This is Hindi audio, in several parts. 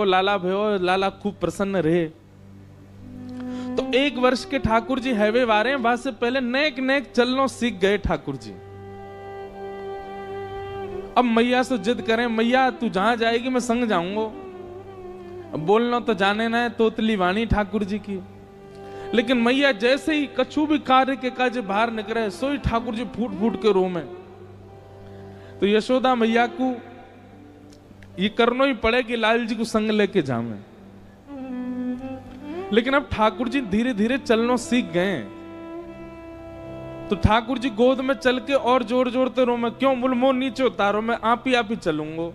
लाला भयो, लाला खूब प्रसन्न रहे। तो 1 वर्ष के ठाकुर जी हैवे वारे बात से पहले नेक नेक चलनो सीख गए ठाकुर जी। अब मैया से जिद करें, मैया तू जहां जाएगी मैं संग जाऊंगा। अब बोलना तो जाने ना है तोतली वाणी ठाकुर जी की, लेकिन मैया जैसे ही कछु भी कार्य के काज बाहर निकले सोई ठाकुर जी फूट फूट के रोमे। तो यशोदा मैया को ये करना ही पड़े कि लाल जी को संग लेके जावे। लेकिन अब ठाकुर जी धीरे धीरे चलना सीख गए। तो ठाकुर जी गोद में चल के और जोर जोरते रो, मैं क्यों बोल मोह नीचे उतारो, मैं आप ही चलूंगा,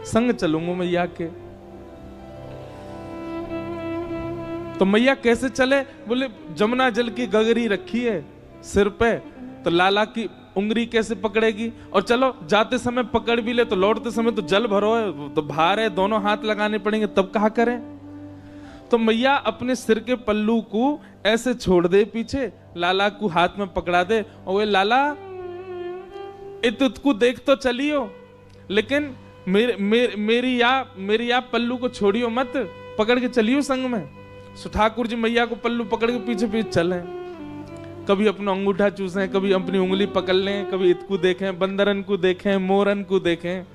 संग चलूंगा मैया के। तो मैया कैसे चले, बोले जमुना जल की गगरी रखी है सिर पे, तो लाला की उंगली कैसे पकड़ेगी, और चलो जाते समय पकड़ भी ले तो लौटते समय तो जल भरो है, तो भार है, दोनों हाथ लगाने पड़ेंगे, तब कहा करें। तो मैया अपने सिर के पल्लू को ऐसे छोड़ दे पीछे, लाला को हाथ में पकड़ा दे, और वे लाला इतको देख तो चलियो, लेकिन मेरी या पल्लू को छोड़ियो मत, पकड़ के चलियो संग में। सो ठाकुर जी मैया को पल्लू पकड़ के पीछे पीछे चले, कभी अपना अंगूठा चूसे, कभी अपनी उंगली पकड़ लें, कभी इतको देखें, बंदरन को देखें, मोरन को देखें,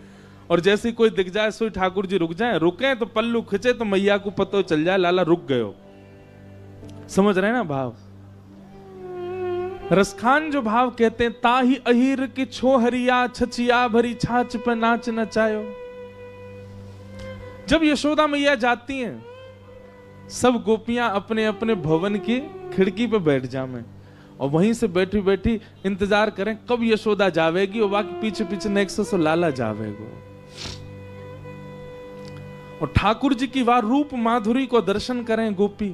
और जैसे कोई दिख जाए सोई ठाकुर जी रुक जाए, रुके तो पल्लू खिंचे तो मैया को पता चल जाए लाला रुक गयो। समझ रहे हैं ना भाव। रसखान जो भाव कहते हैं, ताही अहीर की छोहरिया छचिया भरी छाछ पे नाच नचायो। जब यशोदा मैया जाती हैं, सब गोपियां अपने अपने भवन की खिड़की पे बैठ जावे, और वहीं से बैठी बैठी इंतजार करें कब यशोदा जावेगी, और बाकी पीछे पीछे नेक्सस और लाला जावेगो। और ठाकुर जी की वह रूप माधुरी को दर्शन करें गोपी।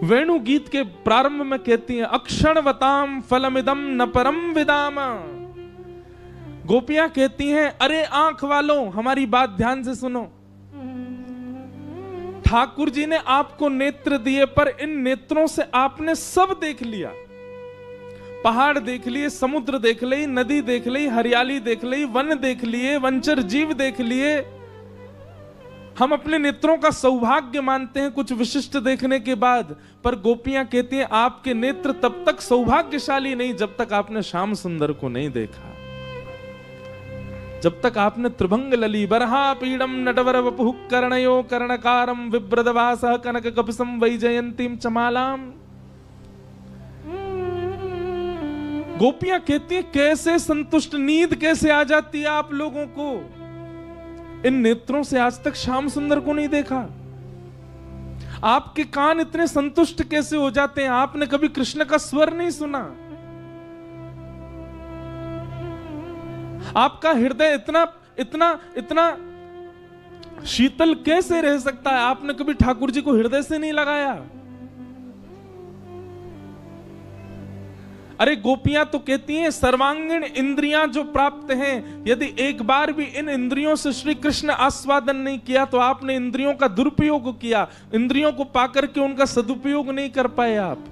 वेणु गीत के प्रारंभ में कहती हैं, अक्षणवताम फलमिदम न परम विदाम। गोपियां कहती हैं, अरे आंख वालों हमारी बात ध्यान से सुनो, ठाकुर जी ने आपको नेत्र दिए, पर इन नेत्रों से आपने सब देख लिया। पहाड़ देख लिए, समुद्र देख ली, नदी देख ली, हरियाली देख ली, वन देख लिए, वंचर जीव देख लिए। हम अपने नेत्रों का सौभाग्य मानते हैं कुछ विशिष्ट देखने के बाद, पर गोपियां कहती हैं आपके नेत्र तब तक सौभाग्यशाली नहीं जब तक आपने श्याम सुंदर को नहीं देखा, जब तक आपने त्रिभंग लली बरहा पीडम नटवर वपुः कर्णयो कर्णकारम विभ्रदवासः कनक कपिसं वैजयंतीम चमालाम। गोपियां कहती हैं कैसे संतुष्ट, नींद कैसे आ जाती है आप लोगों को, इन नेत्रों से आज तक श्याम सुंदर को नहीं देखा। आपके कान इतने संतुष्ट कैसे हो जाते हैं, आपने कभी कृष्ण का स्वर नहीं सुना, आपका हृदय इतना इतना इतना शीतल कैसे रह सकता है, आपने कभी ठाकुर जी को हृदय से नहीं लगाया। अरे गोपियां तो कहती हैं सर्वांगीण इंद्रियां जो प्राप्त हैं, यदि एक बार भी इन इंद्रियों से श्री कृष्ण आस्वादन नहीं किया तो आपने इंद्रियों का दुरुपयोग किया, इंद्रियों को पाकर के उनका सदुपयोग नहीं कर पाए आप।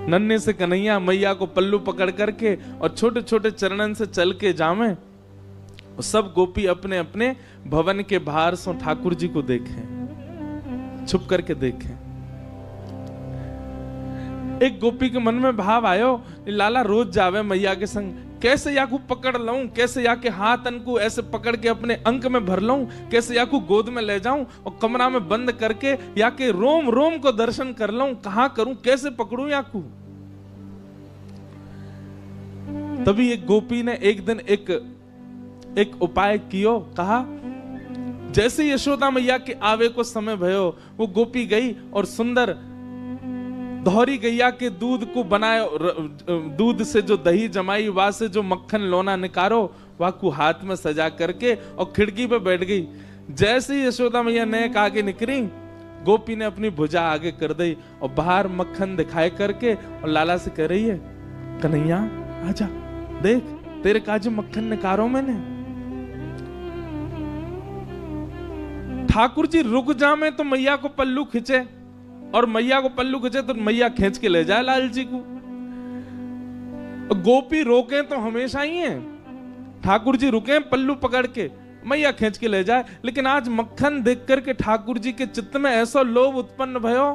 नन्हे से कन्हैया मैया को पल्लू पकड़ करके और छोटे छोटे चरणन से चल के जावे, और सब गोपी अपने अपने भवन के बाहर से ठाकुर जी को देखें, छुप करके देखें। एक गोपी के मन में भाव आयो, लाला रोज जावे मैया के संग, कैसे या को पकड़ लऊं, कैसे या के हाथ अनको ऐसे पकड़ के अपने अंक में भर लऊं, कैसे या को गोद में ले जाऊं और कमरा में बंद करके या के रोम रोम को दर्शन कर लऊं, कहां करूं, कैसे पकड़ूं या को। तभी एक गोपी ने एक दिन एक उपाय कियो, कहा जैसे यशोदा मैया के आवे को समय भयो, वो गोपी गई और सुंदर दोहरी गैया के दूध को बनाए, दूध से जो दही जमाई, वहां से जो मक्खन लोना निकारो, वह को हाथ में सजा करके और खिड़की पे बैठ गई। जैसे ही यशोदा मैया नेक आगे निकली, गोपी ने अपनी भुजा आगे कर दी और बाहर मक्खन दिखाए करके और लाला से कह रही है, कन्हैया आजा, देख तेरे काज मक्खन निकारो मैंने। ठाकुर जी रुक जामे तो मैया को पल्लू खींचे, और मैया को पल्लू खींचे तो मैया खींच के ले जाए लाल जी को। गोपी रोके तो हमेशा ही है, ठाकुर जी रुके पल्लू पकड़ के, मैया खींच के ले जाए। लेकिन आज मक्खन देख करके ठाकुर जी के चित्त में ऐसा लोभ उत्पन्न भयो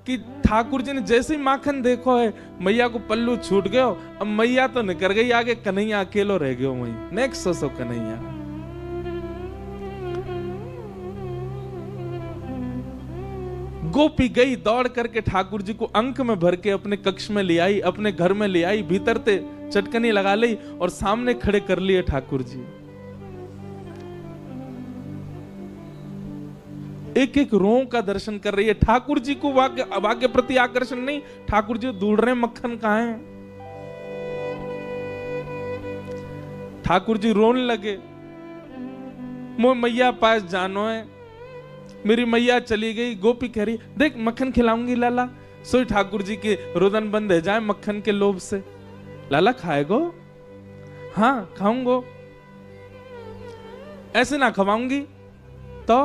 कि ठाकुर जी ने जैसे ही माखन देखो है, मैया को पल्लू छूट गयो। अब मैया तो निकल गई आगे, कन्हैया अकेलो रह गयो वहीं। Next so Kanhaiya. गोपी गई दौड़ करके ठाकुर जी को अंक में भर के अपने कक्ष में ले आई, अपने घर में ले आई, भीतर ते चटकनी लगा ली और सामने खड़े कर लिए ठाकुर जी। एक एक रों का दर्शन कर रही है। ठाकुर जी को वाक्य प्रति आकर्षण नहीं, ठाकुर जी ढूंढ रहे मक्खन कहां है। ठाकुर जी रोने लगे, मोह मैया पास जानो है, मेरी मैया चली गई। गोपी कह रही देख मक्खन खिलाऊंगी लाला। सोई ठाकुर जी के रुदन बंद है जाए मक्खन के लोभ से। लाला खाएगो? हाँ खाऊंगो। ऐसे ना खवाऊंगी तो?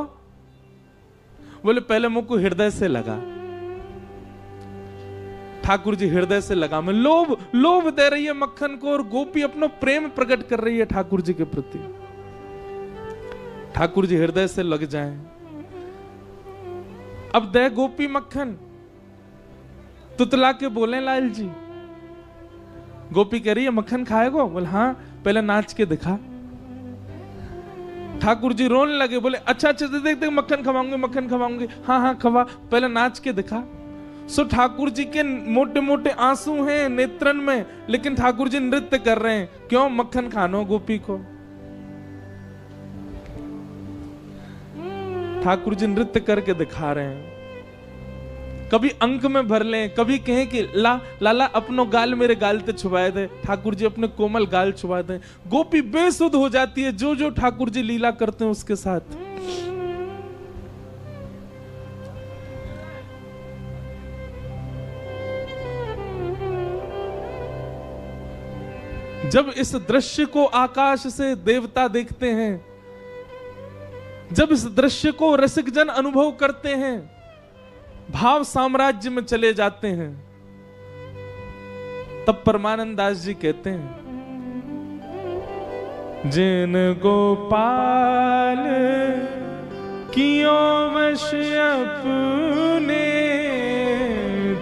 बोले पहले मुंह को हृदय से लगा। ठाकुर जी हृदय से लगा में लोभ दे रही है मक्खन को, और गोपी अपना प्रेम प्रकट कर रही है ठाकुर जी के प्रति। ठाकुर जी हृदय से लग जाएं। अब दे गोपी मक्खन, तुतला के बोले लाल जी। गोपी कह रही है मक्खन खाएगो? बोले हाँ, पहले नाच के दिखा। ठाकुर जी रोने लगे, बोले अच्छा अच्छा देख देख मक्खन खवाऊंगी, मक्खन खवाऊंगी। हाँ हाँ खवा, पहले नाच के दिखा। सो ठाकुर जी के मोटे मोटे आंसू हैं नेत्रन में, लेकिन ठाकुर जी नृत्य कर रहे हैं। क्यों? मक्खन खानो गोपी को। ठाकुर जी नृत्य करके दिखा रहे हैं। कभी अंक में भर लें, कभी कहें कि लाला अपनो गाल मेरे गाल ते छुपाए दे। ठाकुर जी अपने कोमल गाल छुपा दे। गोपी बेसुध हो जाती है जो जो ठाकुर जी लीला करते हैं उसके साथ। जब इस दृश्य को आकाश से देवता देखते हैं, जब इस दृश्य को रसिक जन अनुभव करते हैं, भाव साम्राज्य में चले जाते हैं, तब परमानंद दास जी कहते हैं जिन गोपाल कियो वश अपने,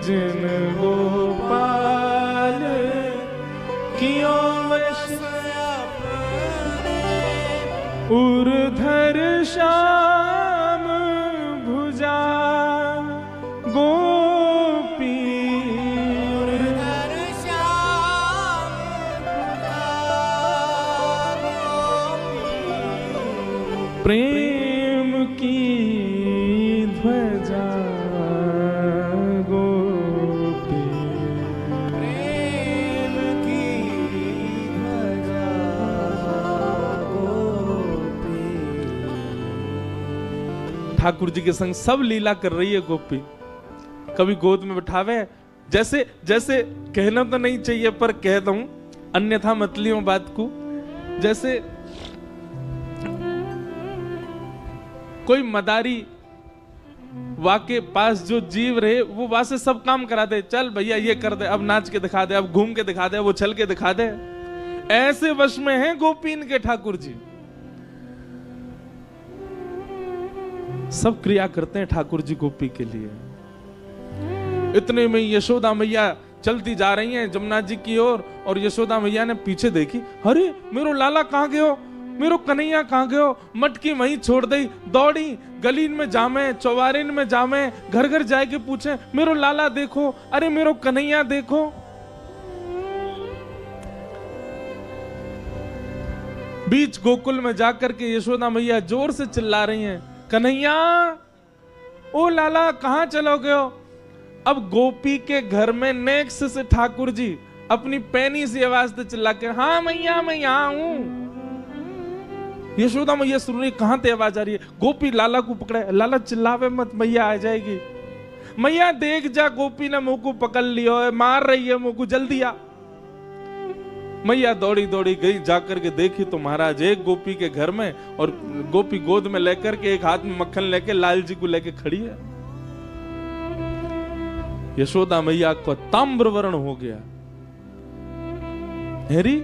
जिन गोपाल कियो वश अपने, उर्धर श्याम भुजा गोपी, उर्धर श्याम प्रेम की ध्वजा गोपी, प्रेम की ध्वजा गोपी। ठाकुर जी के संग सब लीला कर रही है गोपी। कभी गोद में बिठावे, जैसे जैसे कहना तो नहीं चाहिए पर कह दूं, अन्यथा मत लियो बात को। जैसे कोई मदारी वाके पास जो जीव रहे, वो वहां से सब काम करा दे। चल भैया ये कर दे, अब नाच के दिखा दे, अब घूम के दिखा दे, वो चल के दिखा दे। ऐसे वश में हैं गोपीन के ठाकुर जी। सब क्रिया करते हैं ठाकुर जी गोपी के लिए। इतने में यशोदा मैया चलती जा रही हैं जमुना जी की ओर, और यशोदा मैया ने पीछे देखी, अरे मेरो लाला कहाँ गयो, मेरो कन्हैया कहाँ गयो। मटकी वहीं छोड़ दी, दौड़ी गलीन में जामे, चौवारिन में जामे, घर घर जाए के पूछे मेरो लाला देखो, अरे मेरो कन्हैया देखो। बीच गोकुल में जाकर के यशोदा मैया जोर से चिल्ला रही हैं, कन्हैया ओ लाला कहाँ चलो गयो। अब गोपी के घर में नेक्स्ट से ठाकुर जी अपनी पैनी सी आवाज से चिल्ला के, हाँ मैया मैं यहाँ हूं। यशोदा मैया सुन रही, कहां ते आवाज आ रही है। गोपी लाला को पकड़े, लाला चिल्लावे मत, मैया आ जाएगी। मैया देख जा, गोपी ने मुंह को पकड़ लियो है, मार रही है मुंह को, जल्दी आ। मैया दौड़ी दौड़ी गई, जाकर के देखी तो महाराज एक गोपी के घर में, और गोपी गोद में लेकर के एक हाथ में मक्खन लेके लाल जी को लेके खड़ी है। यशोदा मैया को ताम्र वर्ण हो गया। हेरी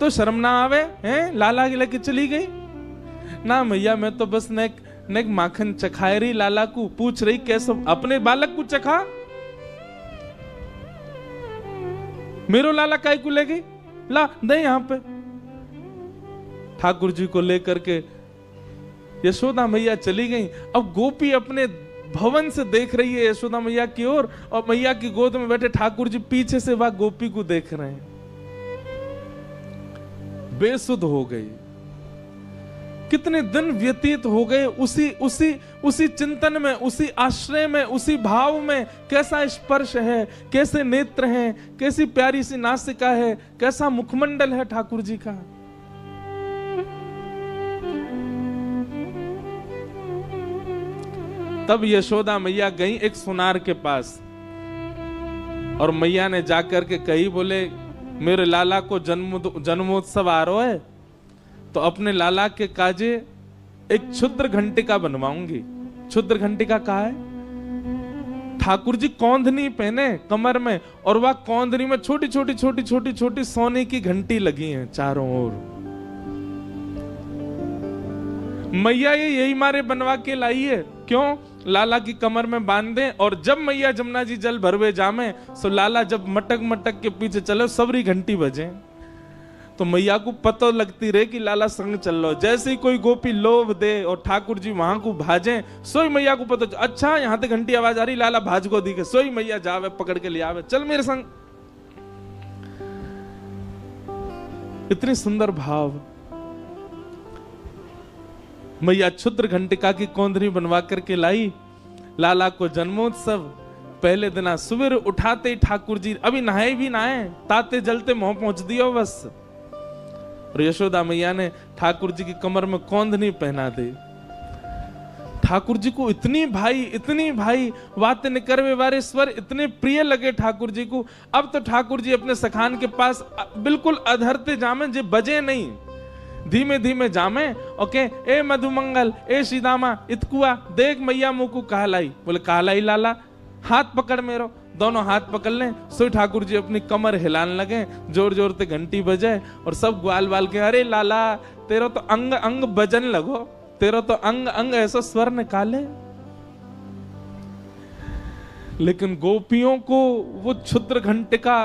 तो शर्म ना आवे हैं, लाला के लेके चली गई ना मैया, मैं तो बस नेक माखन चखाए रही, लाला को पूछ रही कैसे अपने बालक को चखा, मेरो लाला काय को ले गई, ला दे यहां पे। ठाकुर जी को लेकर के यशोदा मैया चली गई। अब गोपी अपने भवन से देख रही है यशोदा मैया की ओर, और मैया की गोद में बैठे ठाकुर जी पीछे से वह गोपी को देख रहे हैं। बेसुध हो गई। कितने दिन व्यतीत हो गए उसी चिंतन में, उसी आश्रय में, उसी भाव में। कैसा स्पर्श है, कैसे नेत्र हैं, कैसी प्यारी सी नासिका है, कैसा मुखमंडल है ठाकुर जी का। तब यशोदा मैया गई एक सुनार के पास, और मैया ने जाकर के कही, बोले मेरे लाला को जन्मोत्सव आ रहा है, तो अपने लाला के काजे एक क्षुद्र घंटिका बनवाऊंगी। क्षुद्र घंटिका कहा है? ठाकुर जी कौंधनी पहने कमर में, और वह कौंधनी में छोटी छोटी सोने की घंटी लगी हैं चारों ओर। मैया ये यही मारे बनवा के लाई है, क्यों? लाला की कमर में बांध दें, और जब मैया जमुना जी जल भरवे जामे, सो लाला जब मटक के पीछे चले, सबरी घंटी बजे, तो मैया को पता लगती रहे कि लाला संग चल लो। जैसे ही कोई गोपी लोभ दे और ठाकुर जी वहां को भाजे, सोई मैया को पता, अच्छा यहां ते घंटी आवाज आ रही, लाला भाज को दी के, सोई मैया जावे पकड़ के ले आवे, चल मेरे संग। इतनी सुंदर भाव। मैया क्षुद्र घंटिका की कौंधनी बनवा करके लाई। लाला को जन्मोत्सव पहले दिन सुबह उठाते ही ठाकुर जी अभी नहाए भी नहाए, ताते जलते मुंह पहुंच दियो बस। और यशोदा मैया ने ठाकुर जी की कमर में कौंधनी पहना दी। ठाकुर जी को इतनी भाई वाते निकरवे वारे स्वर इतने प्रिय लगे ठाकुर जी को। अब तो ठाकुर जी अपने सखान के पास बिल्कुल अधरते जामे, जे बजे नहीं, धीमे धीमे जामे। ओके, ए मधुमंगल, ए सीदामा, इतकुआ देख मैया मुंह को कहलाई। बोले कहलाई लाला, हाथ पकड़ मेरो। दोनों हाथ पकड़ लें, सो ठाकुर जी अपनी कमर हिलाने लगे, जोर जोर से घंटी बजे, और सब ग्वाल बाल के, अरे लाला तेरा तो अंग अंग बजन लगो, तेरा तो अंग अंग ऐसा स्वर निकाले। लेकिन गोपियों को वो क्षुद्र घंटिका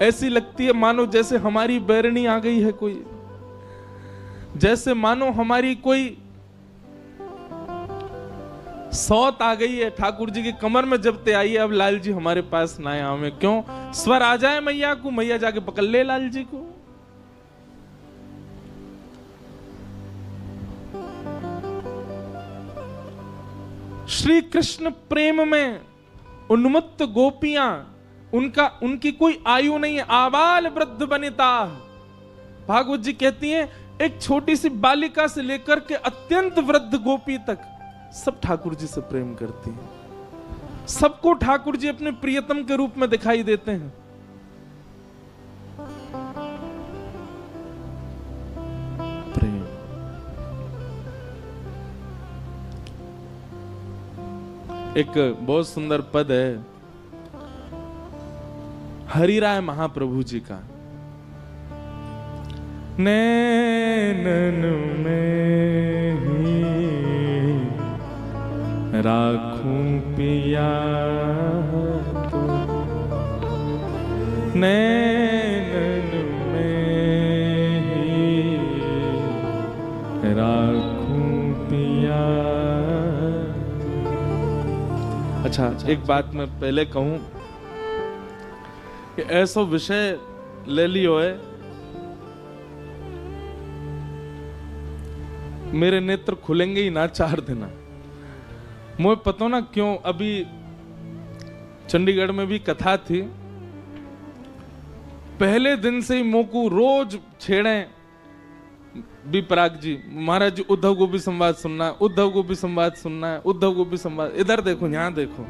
ऐसी लगती है मानो जैसे हमारी बैरनी आ गई है कोई, जैसे मानो हमारी कोई सौत आ गई है। ठाकुर जी की कमर में जब ते आई है, अब लाल जी हमारे पास ना आए, क्यों? स्वर आ जाए मैया को, मैया जाके पकड़ ले लाल जी को। श्री कृष्ण प्रेम में उन्मत्त गोपियां, उनकी कोई आयु नहीं है। आबाल वृद्ध वनिता, भागवत जी कहती हैं, एक छोटी सी बालिका से लेकर के अत्यंत वृद्ध गोपी तक सब ठाकुर जी से प्रेम करती हैं। सबको ठाकुर जी अपने प्रियतम के रूप में दिखाई देते हैं। प्रेम। एक बहुत सुंदर पद है हरिराय महाप्रभु जी का, नैनन में ही राखूं पिया तो, नैनन में ही राखूं पिया। अच्छा, एक बात मैं पहले कहूं कि ऐसा विषय ले लियो है, मेरे नेत्र खुलेंगे ही ना 4 दिन। मुझे पता ना क्यों, अभी चंडीगढ़ में भी कथा थी, पहले दिन से ही मोकू रोज छेड़े भी पराग जी, महाराज जी उद्धव को भी संवाद सुनना है, उद्धव को भी संवाद सुनना है, उद्धव को भी संवाद, इधर देखो यहाँ देखो।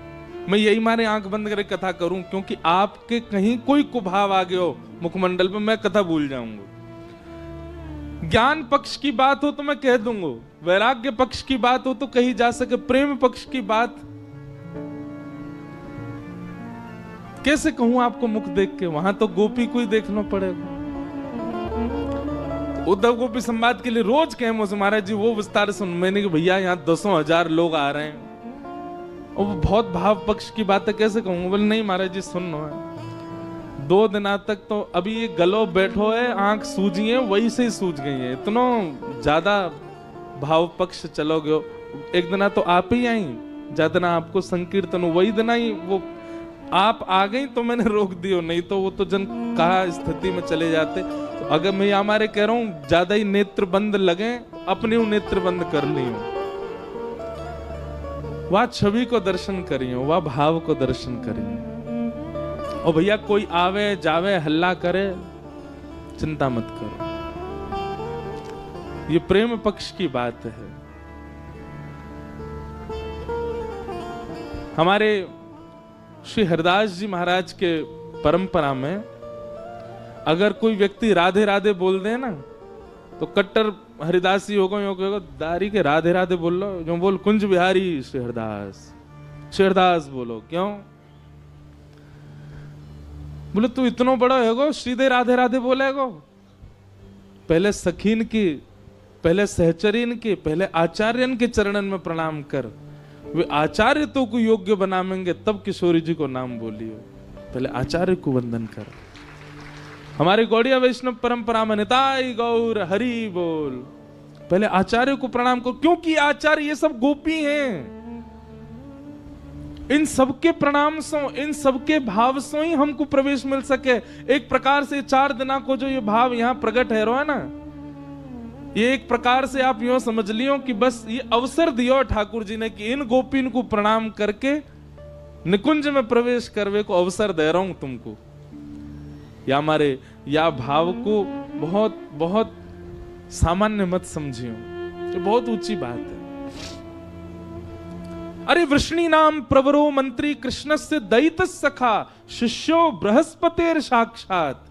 मैं यही मारे आंख बंद करके कथा करूं, क्योंकि आपके कहीं कोई कुभाव आ गया हो मुखमंडल पे, मैं कथा भूल जाऊंगा। ज्ञान पक्ष की बात हो तो मैं कह दूंगा, वैराग्य पक्ष की बात हो तो कही जा सके, प्रेम पक्ष की बात कैसे कहूं आपको मुख देख के? वहां तो गोपी को ही देखना पड़ेगा। उद्धव गोपी संवाद के लिए रोज कहे मुझसे महाराज जी वो विस्तार सुन। मैंने कि भैया यहाँ 10,000 लोग आ रहे हैं और वो बहुत भाव पक्ष की बात है, कैसे कहूँ? बोले नहीं महाराज जी सुन लो है। 2 दिना तक तो अभी ये गलो बैठो है, आंख सूजी है, वही से ही सूझ गई है, इतना ज्यादा भाव पक्ष चलोगे। एक दिना तो आप ही आई, ज्यादा आपको संकीर्तन, वही दिना ही वो आप आ गई तो मैंने रोक दियो, नहीं तो वो तो जन कहा स्थिति में चले जाते। तो अगर मैं हमारे कह रहा हूं ज्यादा ही नेत्र बंद लगे, अपने नेत्र बंद कर लियो, वह छवि को दर्शन करियो, वह भाव को दर्शन करियो। और भैया कोई आवे जावे हल्ला करे, चिंता मत करो, ये प्रेम पक्ष की बात है। हमारे श्री हरिदास जी महाराज के परंपरा में अगर कोई व्यक्ति राधे राधे बोल दे ना तो कट्टर हरिदासी होगा दारी के राधे राधे बोल लो, जो बोल कुंज बिहारी श्री हरिदास बोलो। क्यों? बोले तू इतना बड़ा होगो सीधे राधे राधे बोलेगो? पहले सखीन की, पहले सहचरीन की, पहले आचार्यन के चरणन में प्रणाम कर, वे आचार्य तो को योग्य बनाएंगे तब किशोरी जी को नाम बोलियो। पहले आचार्य को वंदन कर। हमारे गौड़िया वैष्णव परंपरा में निताई गौर हरि बोल, पहले आचार्य को प्रणाम करो, क्योंकि आचार्य ये सब गोपी हैं। इन सबके प्रणाम से, इन सबके भाव से ही हमको प्रवेश मिल सके। एक प्रकार से 4 दिना को जो ये भाव यहाँ प्रकट है रो है ना, ये एक प्रकार से आप यूं समझ लियो कि बस ये अवसर दियो ठाकुर जी ने कि इन गोपीन को प्रणाम करके निकुंज में प्रवेश करवे को अवसर दे रहा हूं तुमको। या हमारे या भाव को बहुत बहुत सामान्य मत समझियो, ये बहुत ऊंची बात है। अरे वृष्णि नाम प्रवरो मंत्री कृष्णस्य दयित सखा शिष्यो बृहस्पतिर साक्षात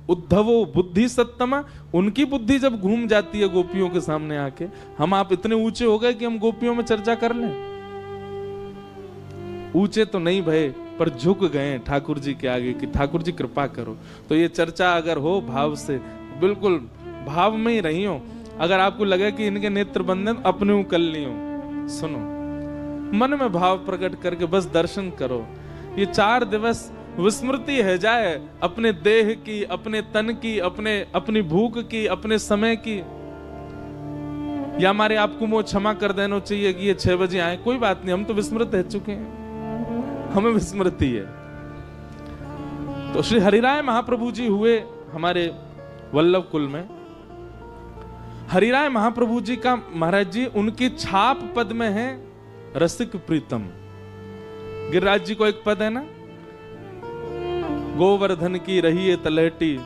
उद्धवो बुद्धि सत्तमा। उनकी बुद्धि जब घूम जाती है गोपियों के सामने आके, हम आप इतने ऊंचे हो गए कि हम गोपियों में चर्चा कर लें? ऊंचे तो नहीं भय, पर झुक गए ठाकुर जी के आगे कि ठाकुर जी कृपा करो। तो ये चर्चा अगर हो भाव से, बिल्कुल भाव में ही रही हो। अगर आपको लगे कि इनके नेत्र बंधन अपने कर लियो, सुनो, मन में भाव प्रकट करके बस दर्शन करो। ये 4 दिवस विस्मृति है जाए अपने देह की, अपने तन की, अपनी भूख की, अपने समय की। या हमारे आपको वो क्षमा कर देना चाहिए कि ये 6 बजे आए, कोई बात नहीं, हम तो विस्मृत रह चुके हैं, हमें विस्मृति है। तो श्री हरिराय महाप्रभु जी हुए हमारे वल्लभ कुल में। हरिराय महाप्रभु जी का महाराज जी उनकी छाप पद में है रसिक प्रीतम। गिरिराज जी को एक पद है ना, गोवर्धन की रही है तलहटी,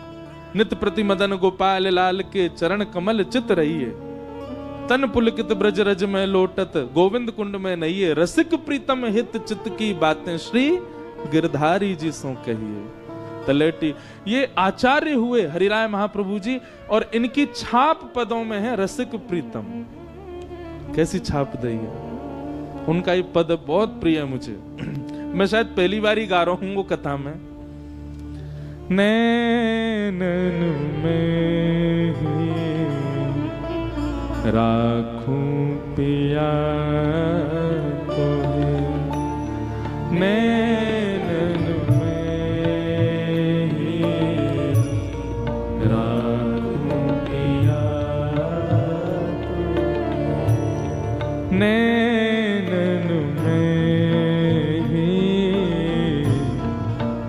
नित प्रति मदन गोपाल लाल के चरण कमल चित रही है, तन पुलकित ब्रज रज में लोटत गोविंद कुंड में नहीं है, रसिक प्रीतम हित चित की बातें श्री गिरधारी जी सो कहिए। तलहटी ये आचार्य हुए हरिराय महाप्रभु जी, और इनकी छाप पदों में है रसिक प्रीतम। कैसी छाप दी है उनका, ये पद बहुत प्रिय है मुझे। मैं शायद पहली बार ही गा रहा हूं वो कथा में। नैनन में राखूं पिया तुम्हें, नैनन में राखूं पिया तुम्हें, नैनन में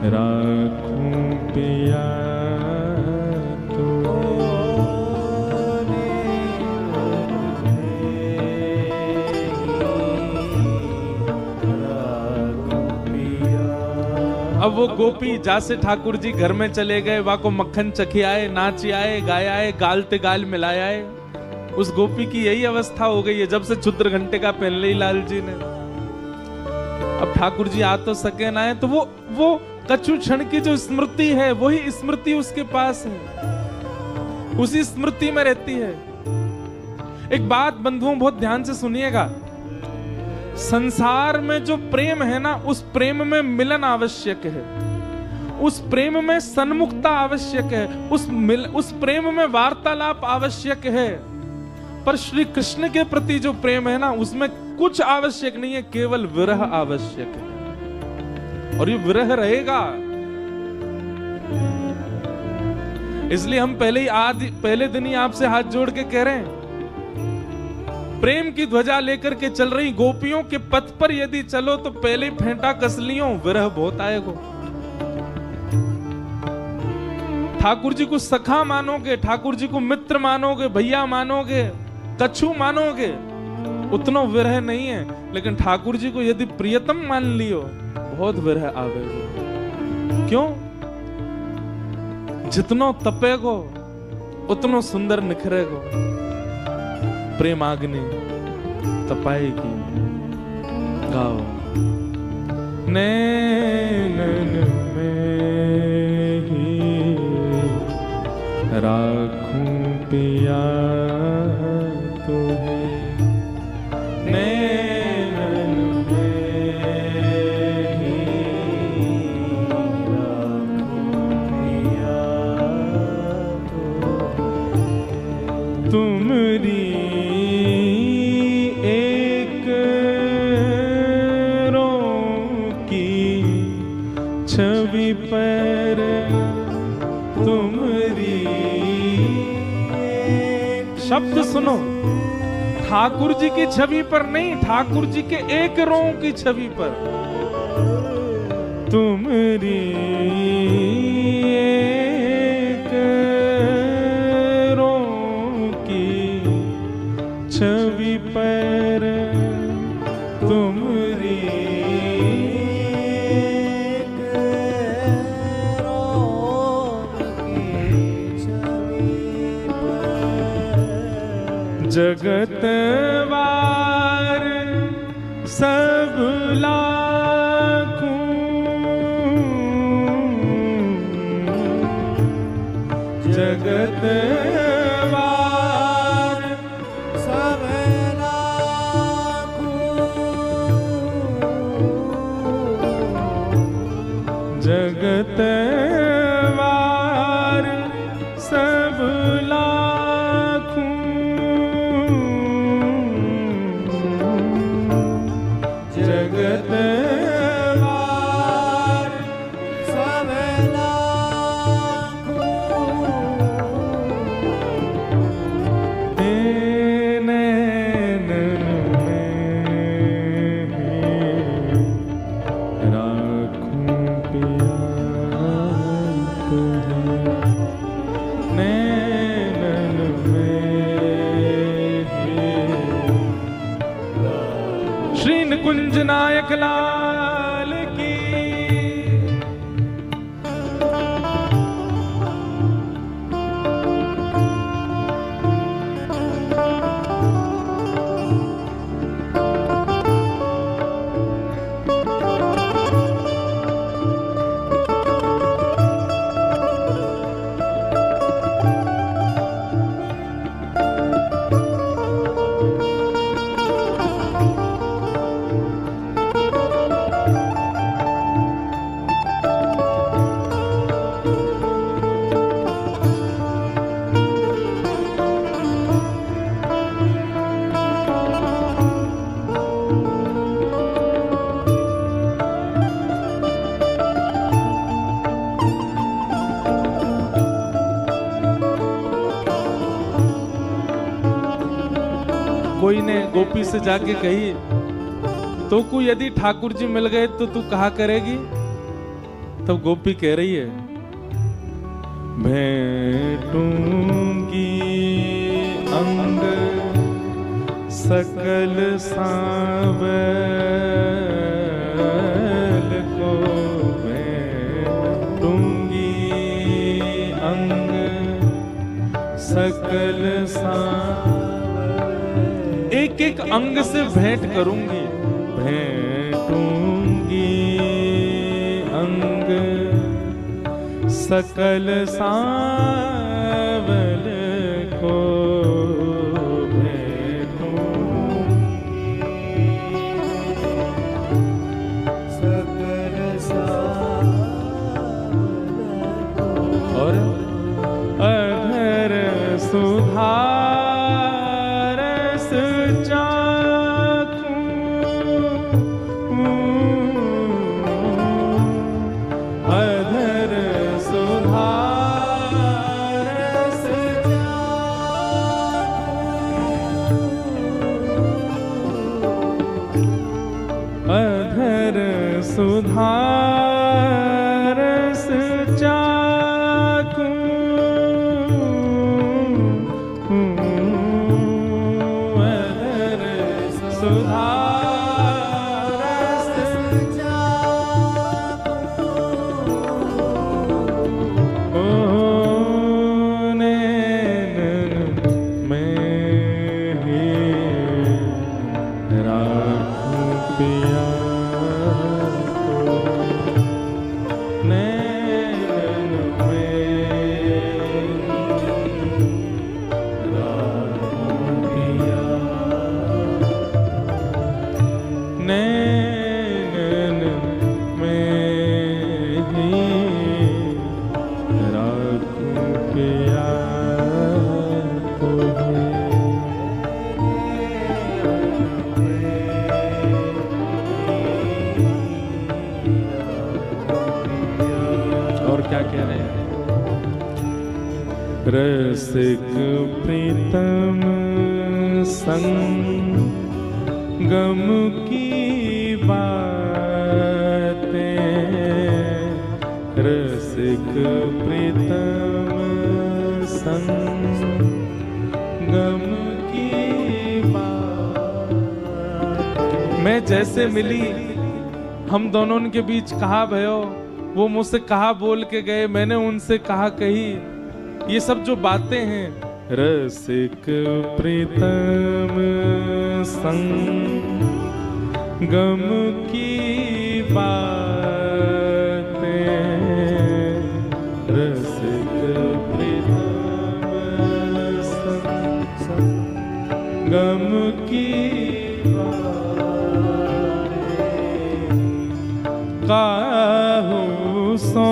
राखूं पिया अब वो गोपी जैसे ठाकुर जी घर में चले गए, वहां को मक्खन चखी आए, नाच आए, गाय आए, गालते गाल मिलाए आए। उस गोपी की यही अवस्था हो गई है जब से क्षुद्र घंटे का पहन ली लाल जी ने। अब ठाकुर जी आ तो सके ना है, तो वो कछु क्षण की जो स्मृति है वही स्मृति उसके पास है, उसी स्मृति में रहती है। एक बात बंधुओं बहुत ध्यान से सुनिएगा, संसार में जो प्रेम है ना, उस प्रेम में मिलन आवश्यक है। उस प्रेम में सन्मुखता आवश्यक है, उस प्रेम में वार्तालाप आवश्यक है। पर श्री कृष्ण के प्रति जो प्रेम है ना, उसमें कुछ आवश्यक नहीं है, केवल विरह आवश्यक है, और ये विरह रहेगा। इसलिए हम पहले दिन ही आपसे हाथ जोड़ के कह रहे हैं, प्रेम की ध्वजा लेकर के चल रही गोपियों के पथ पर यदि चलो तो पहले फेंटा कस लियो, विरह बहुत आएगा। ठाकुर जी को सखा मानोगे, ठाकुर जी को मित्र मानोगे, भैया मानोगे, कछु मानोगे, उतना विरह नहीं है। लेकिन ठाकुर जी को यदि प्रियतम मान लियो, बहुत विरह आवेगा। क्यों? जितनो तपेगो उतनो सुंदर निखरेगो। प्रेमाग्नि तपाएगी। गाओ। नैनन में ही राखूं पिया तुम्हें, नैनन में ही राखूं पिया तुम्हें। तुमरी छवि पर तुमरी, शब्द सुनो, ठाकुर जी की छवि पर नहीं, ठाकुर जी के एक रों की छवि पर। तुमरी एक रों की छवि पर तुमरी जगतवार सब लाखों, जगतवार सब लाखों, जगतवार सब लाखों, जगतवार सब लाखों, नैनन में राखूं पिया तुम्हें, नैनन में। श्री निकुंज नायक लाल की। कोई ने गोपी से जाके कही, तो को यदि ठाकुर जी मिल गए तो तू कहा करेगी? तब गोपी कह रही है, भेंटूंगी अंग सकल सांवल को, भेंटूंगी अंग सकल सांवल, एक एक अंग से भेंट करूंगी, भेंटूंगी अंग सकल सांवल को, भेंटूंगी सकल सांवल सुधा रस चाखूं, अधर सुधा रस चाखूं, अधर सुधा रस चाखूं, अधर सुधा रस चाखूं, ओ नैन में ही राखूं पिया को, नैन में राखूं पिया, नैन में ही राखूं पिया तुम्हें। और क्या कह रहे हैं? रसिक प्रीतम संगम की बातें, रसिक प्रीतम संगम की बातें। मैं जैसे मिली हम दोनों के बीच कहा भयो, वो मुझसे कहा बोल के गए, मैंने उनसे कहा कही। ये सब जो बातें हैं, रसिक प्रीतम संगम की बातें, रसिक प्रीतम संगम की काहू सो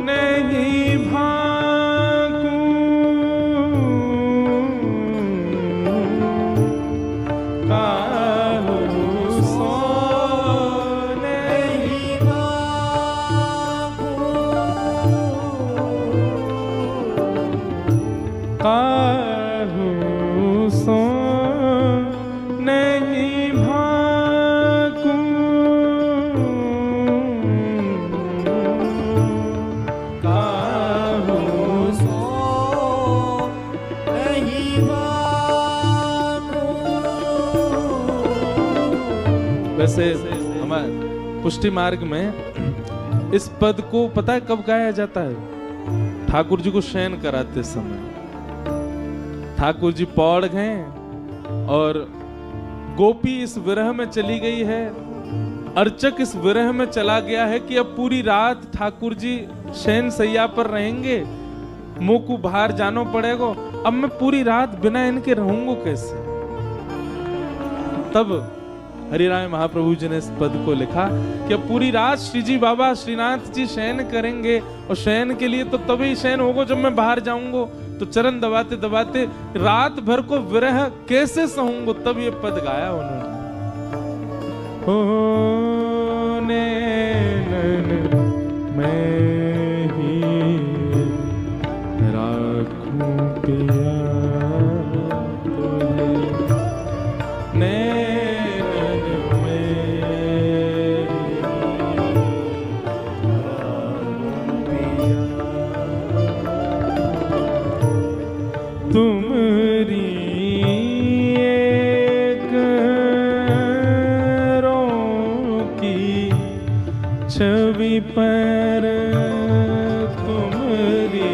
नहीं भागूं, काहू सो नहीं भागूं, काहू सो नहीं भागूं, वैसे हमारे पुष्टि मार्ग में इस पद को पता है कब गाया जाता है? ठाकुर जी को शयन कराते समय। ठाकुर जी पौड़ गए और गोपी इस विरह में चली गई है, अर्चक इस विरह में चला गया है कि अब पूरी रात ठाकुर जी शयन सैया पर रहेंगे, मुंह को बाहर जानो पड़ेगा, अब मैं पूरी रात बिना इनके रहूंगा कैसे? तब हरिराय महाप्रभु जी ने इस पद को लिखा कि अब पूरी रात श्री जी बाबा श्रीनाथ जी शयन करेंगे, और शयन के लिए तो तभी शयन होगा जब मैं बाहर जाऊंगा। तो चरण दबाते दबाते रात भर को विरह कैसे सहूंगा, तब ये पद गाया उन्होंने। ओ नैन में ही राखूं पिया तुम्हें, नैन में राखूं पिया, तुमरी छवि पर तुम्हारी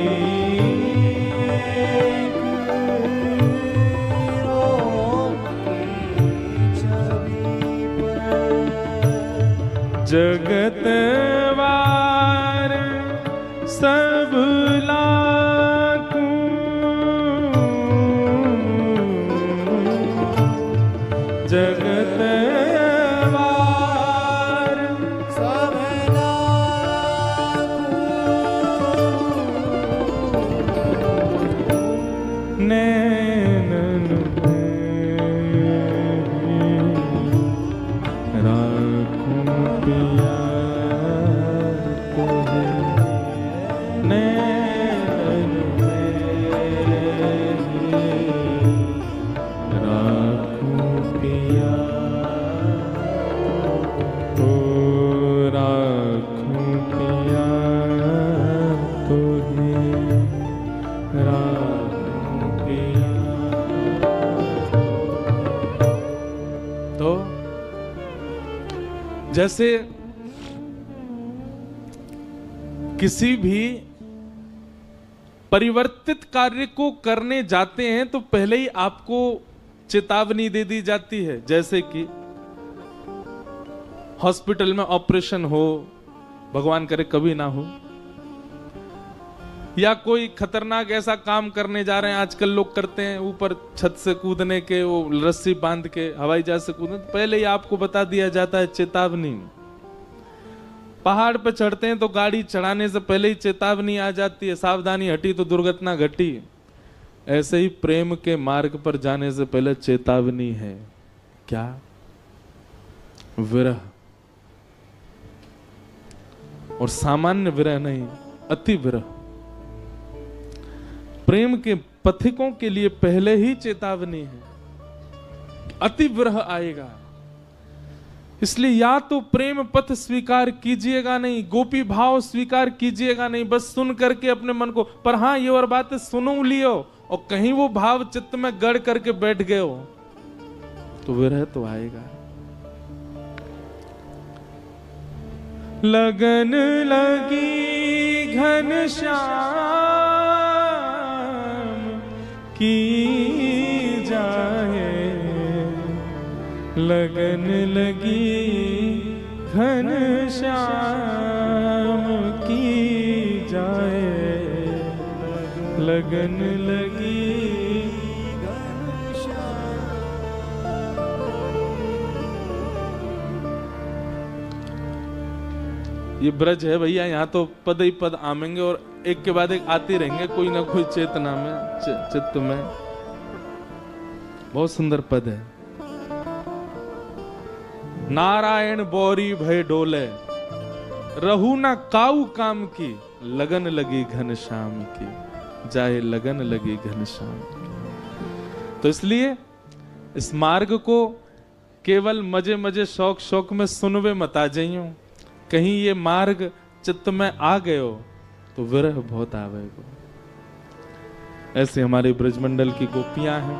जगत वार सब लाखों, जगत नैनन में राखूं प्यार तुझे, नैनन में राखूं प्यार, ओ राखूं प्यार तुझे, राखूं प्यार। तो जैसे किसी भी परिवर्तित कार्य को करने जाते हैं तो पहले ही आपको चेतावनी दे दी जाती है। जैसे कि हॉस्पिटल में ऑपरेशन हो, भगवान करे कभी ना हो, या कोई खतरनाक ऐसा काम करने जा रहे हैं, आजकल लोग करते हैं ऊपर छत से कूदने के, वो रस्सी बांध के हवाई जहाज से कूदने, पहले ही आपको बता दिया जाता है चेतावनी। पहाड़ पे चढ़ते हैं तो गाड़ी चढ़ाने से पहले ही चेतावनी आ जाती है, सावधानी हटी तो दुर्घटना घटी। ऐसे ही प्रेम के मार्ग पर जाने से पहले चेतावनी है। क्या? विरह। और सामान्य विरह नहीं, अति विरह। प्रेम के पथिकों के लिए पहले ही चेतावनी है, अति विरह आएगा। इसलिए या तो प्रेम पथ स्वीकार कीजिएगा नहीं, गोपी भाव स्वीकार कीजिएगा नहीं, बस सुन करके अपने मन को। पर हाँ, ये और बात सुनो लियो और कहीं वो भाव चित्त में गढ़ करके बैठ गए हो तो विरह तो आएगा। लगन लगी घनश्याम की जाए, लगन लगी घनश्याम की जाए, लगन लगी ये ब्रज है भैया, यहाँ तो पद ही पद आमेंगे और एक के बाद एक आते रहेंगे, कोई ना कोई चेतना में, चित्त में। बहुत सुंदर पद है। नारायण बौरी भय डोले, रहू ना काऊ काम की, लगन लगी घनश्याम की जाए, लगन लगी घनश्याम की। तो इसलिए इस मार्ग को केवल मजे मजे शौक शौक में सुनवे मत आ जाइयो, कहीं ये मार्ग चित्त में आ गए हो तो विरह बहुत आवेगो। ऐसे हमारे ब्रजमंडल की गोपियां हैं।